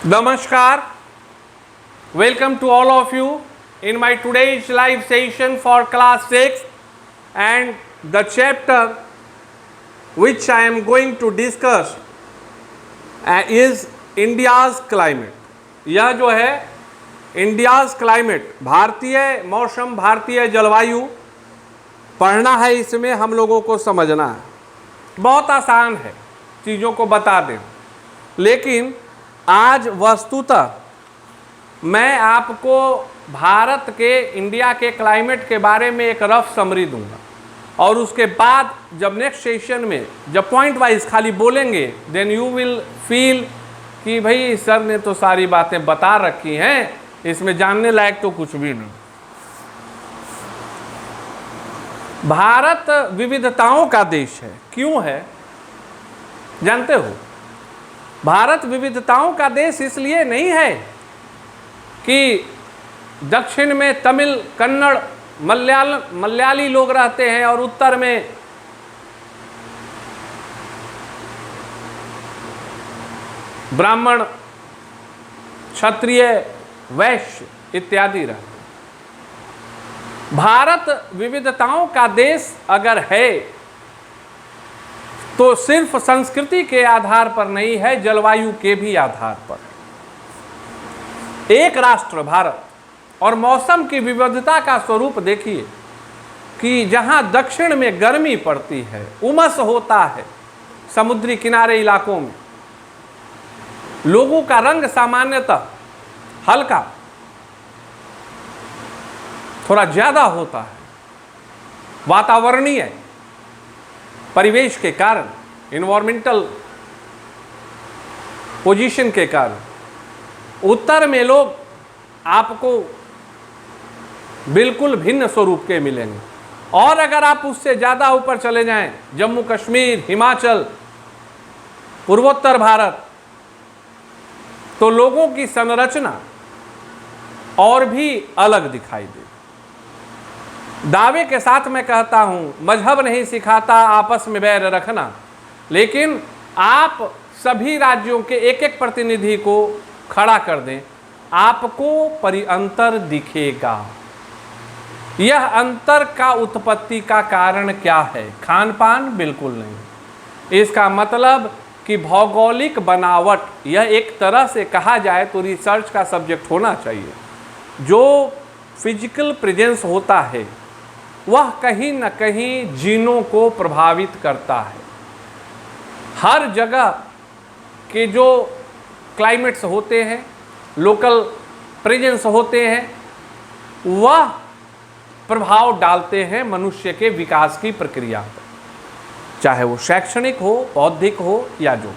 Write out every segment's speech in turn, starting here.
Namaskar. Welcome to all of you in my today's live session for class 6, and the chapter which I am going to discuss is India's climate. यह जो है India's climate, भारतीय मौसम, भारतीय जलवायु पढ़ना है, इसमें हम लोगों को समझना है। बहुत आसान है, चीज़ों को बता दें, लेकिन आज वस्तुतः मैं आपको भारत के, इंडिया के क्लाइमेट के बारे में एक रफ समरी दूंगा, और उसके बाद जब नेक्स्ट सेशन में जब पॉइंट वाइज खाली बोलेंगे, देन यू विल फील कि भाई सर ने तो सारी बातें बता रखी हैं, इसमें जानने लायक तो कुछ भी नहीं। भारत विविधताओं का देश है। क्यों है जानते हो? भारत विविधताओं का देश इसलिए नहीं है कि दक्षिण में तमिल, कन्नड़, मलयाली लोग रहते हैं और उत्तर में ब्राह्मण, क्षत्रिय, वैश्य इत्यादि रहते हैं। भारत विविधताओं का देश अगर है तो सिर्फ संस्कृति के आधार पर नहीं है, जलवायु के भी आधार पर। एक राष्ट्र भारत, और मौसम की विविधता का स्वरूप देखिए कि जहां दक्षिण में गर्मी पड़ती है, उमस होता है, समुद्री किनारे इलाकों में लोगों का रंग सामान्यतः हल्का, थोड़ा ज्यादा होता है, वातावरणीय परिवेश के कारण, इन्वायरमेंटल पोजीशन के कारण। उत्तर में लोग आपको बिल्कुल भिन्न स्वरूप के मिलेंगे, और अगर आप उससे ज़्यादा ऊपर चले जाएं, जम्मू कश्मीर, हिमाचल, पूर्वोत्तर भारत, तो लोगों की संरचना और भी अलग दिखाई दे। दावे के साथ मैं कहता हूं, मजहब नहीं सिखाता आपस में बैर रखना, लेकिन आप सभी राज्यों के एक एक प्रतिनिधि को खड़ा कर दें, आपको अंतर दिखेगा। यह अंतर का उत्पत्ति का कारण क्या है? खान पान? बिल्कुल नहीं। इसका मतलब कि भौगोलिक बनावट, यह एक तरह से कहा जाए तो रिसर्च का सब्जेक्ट होना चाहिए। जो फिजिकल प्रेजेंस होता है वह कहीं न कहीं जीनों को प्रभावित करता है। हर जगह के जो क्लाइमेट्स होते हैं, लोकल प्रेजेंस होते हैं, वह प्रभाव डालते हैं मनुष्य के विकास की प्रक्रिया पर, चाहे वो शैक्षणिक हो, बौद्धिक हो या जो।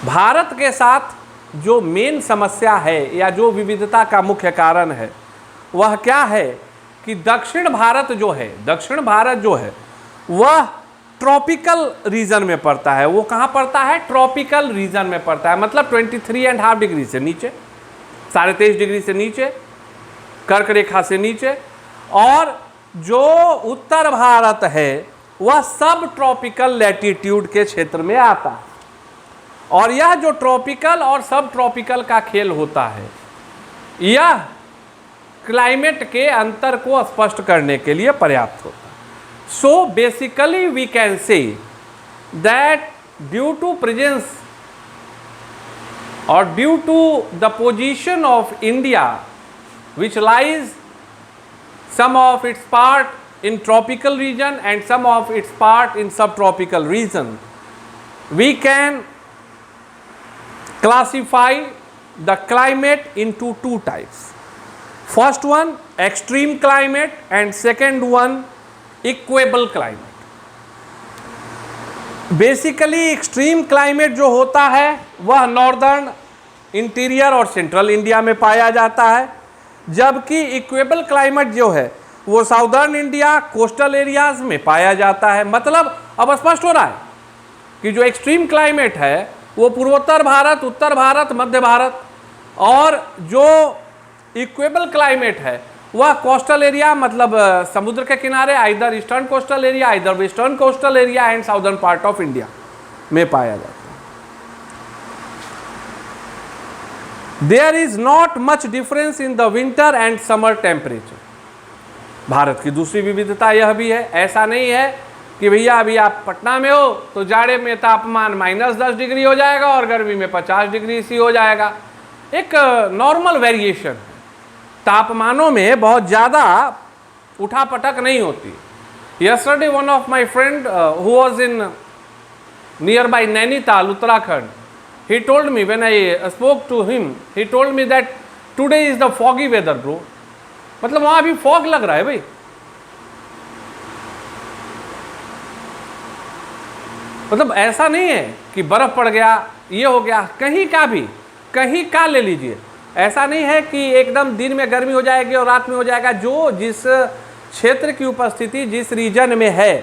भारत के साथ जो मेन समस्या है या जो विविधता का मुख्य कारण है वह क्या है कि दक्षिण भारत जो है वह ट्रॉपिकल रीजन में पड़ता है। वो कहाँ पड़ता है? ट्रॉपिकल रीजन में पड़ता है, मतलब 23.5 डिग्री से नीचे, 23.5 डिग्री से नीचे, कर्क रेखा से नीचे। और जो उत्तर भारत है वह सब ट्रॉपिकल लैटिट्यूड के क्षेत्र में आता है। और यह जो ट्रॉपिकल और सब ट्रॉपिकल का खेल होता है, यह क्लाइमेट के अंतर को स्पष्ट करने के लिए पर्याप्त होता है। So basically we can say that due to presence और due to the position of India which lies some of its part in tropical region and some of its part in subtropical region, we can classify the climate into two types. First one, extreme climate, and second one, equable climate. Basically extreme climate जो होता है वह northern, interior और central India में पाया जाता है, जबकि इक्वेबल क्लाइमेट जो है वो साउदर्न इंडिया, कोस्टल एरियाज में पाया जाता है। मतलब अब स्पष्ट हो रहा है कि जो एक्सट्रीम क्लाइमेट है वो पूर्वोत्तर भारत, उत्तर भारत, मध्य भारत, और जो इक्वेबल क्लाइमेट है वह कोस्टल एरिया, मतलब समुद्र के किनारे, either eastern coastal area, either western coastal area and southern part of India. में पाया जाता है। There is not much difference in the winter and summer temperature. भारत की दूसरी विविधता यह भी है, ऐसा नहीं है कि भैया अभी आप पटना में हो तो जाड़े में तापमान -10 डिग्री हो जाएगा और गर्मी में 50 डिग्री सी हो जाएगा। एक नॉर्मल वेरिएशन, तापमानों में बहुत ज़्यादा उठापटक नहीं होती। Yesterday one of my friend who was in near by Nainital, Uttarakhand, he told me when I spoke to him, he told me that today is the foggy weather bro। मतलब वहाँ अभी फॉग लग रहा है भाई। मतलब ऐसा नहीं है कि बर्फ पड़ गया, ये हो गया, कहीं का भी, कहीं का ले लीजिए, ऐसा नहीं है कि एकदम दिन में गर्मी हो जाएगी और रात में हो जाएगा। जो जिस क्षेत्र की उपस्थिति जिस रीजन में है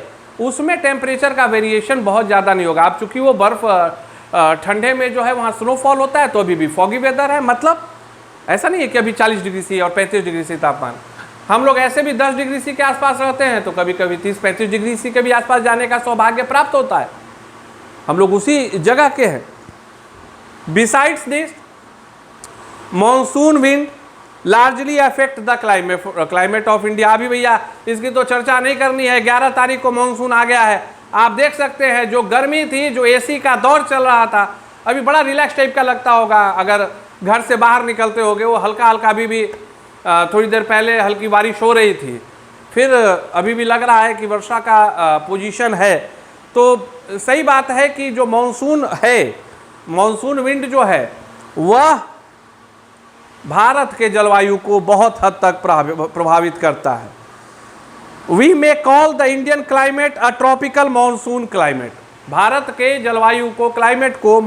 उसमें टेम्परेचर का वेरिएशन बहुत ज़्यादा नहीं होगा। अब चूंकि वो बर्फ़ ठंडे में जो है वहाँ स्नोफॉल होता है तो अभी भी फॉगी वेदर है। मतलब ऐसा नहीं है कि अभी 40 डिग्री सी और 35 डिग्री सी तापमान। हम लोग ऐसे भी 10 डिग्री सी के आसपास रहते हैं तो कभी कभी 30-35 डिग्री सी के भी आसपास जाने का सौभाग्य प्राप्त होता है। हम लोग उसी जगह के हैं। Besides this, monsoon wind largely affect the climate of India. अभी भैया इसकी तो चर्चा नहीं करनी है, 11 तारीख को मॉनसून आ गया है। आप देख सकते हैं जो गर्मी थी, जो एसी का दौर चल रहा था, अभी बड़ा रिलैक्स टाइप का लगता होगा अगर घर से बाहर निकलते होगे। वो हल्का हल्का अभी भी थोड़ी देर पहले हल्की बारिश हो रही थी, फिर अभी भी लग रहा है कि वर्षा का पोजीशन है। तो सही बात है कि जो मॉनसून है, मॉनसून विंड जो है वह भारत के जलवायु को बहुत हद तक प्रभावित करता है। We may call the Indian climate a tropical monsoon climate. भारत के जलवायु को, क्लाइमेट को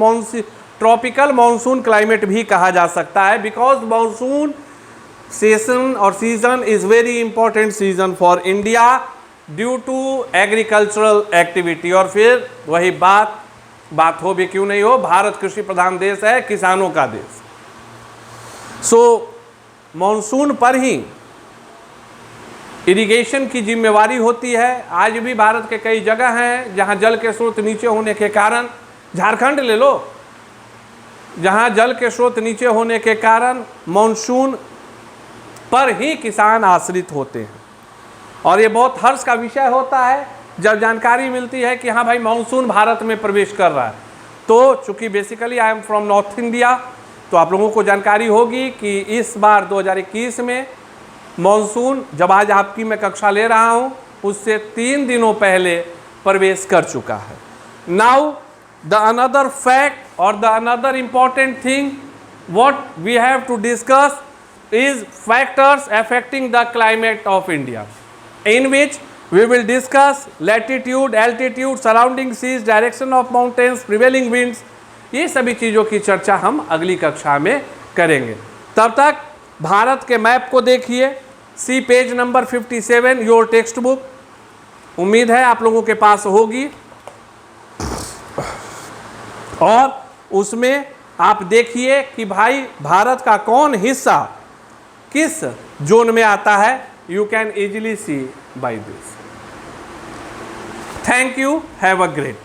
ट्रॉपिकल मानसून क्लाइमेट भी कहा जा सकता है, बिकॉज मानसून सेशन और season is very important season for India due to agricultural activity. और फिर वही बात हो भी क्यों नहीं हो, भारत कृषि प्रधान देश है, किसानों का देश। सो मानसून पर ही इरिगेशन की जिम्मेवारी होती है। आज भी भारत के कई जगह हैं जहां जल के स्रोत नीचे होने के कारण, झारखंड ले लो, जहां जल के स्रोत नीचे होने के कारण मानसून पर ही किसान आश्रित होते हैं। और ये बहुत हर्ष का विषय होता है जब जानकारी मिलती है कि हाँ भाई मानसून भारत में प्रवेश कर रहा है। तो चूँकि basically I am from north India, तो आप लोगों को जानकारी होगी कि इस बार 2021 में मानसून, जब आज आपकी मैं कक्षा ले रहा हूँ, उससे 3 दिनों पहले प्रवेश कर चुका है। नाउ द अनदर फैक्ट और the another important thing what we have to discuss is factors affecting the climate of India, in which we will discuss latitude, altitude, surrounding seas, direction of mountains, prevailing winds। ये सभी चीज़ों की चर्चा हम अगली कक्षा में करेंगे। तब तक भारत के मैप को देखिए, see page number 57 your text book, उम्मीद है आप लोगों के पास होगी। और उसमें आप देखिए कि भाई भारत का कौन हिस्सा किस जोन में आता है। You can easily see by this. Thank you, have a great.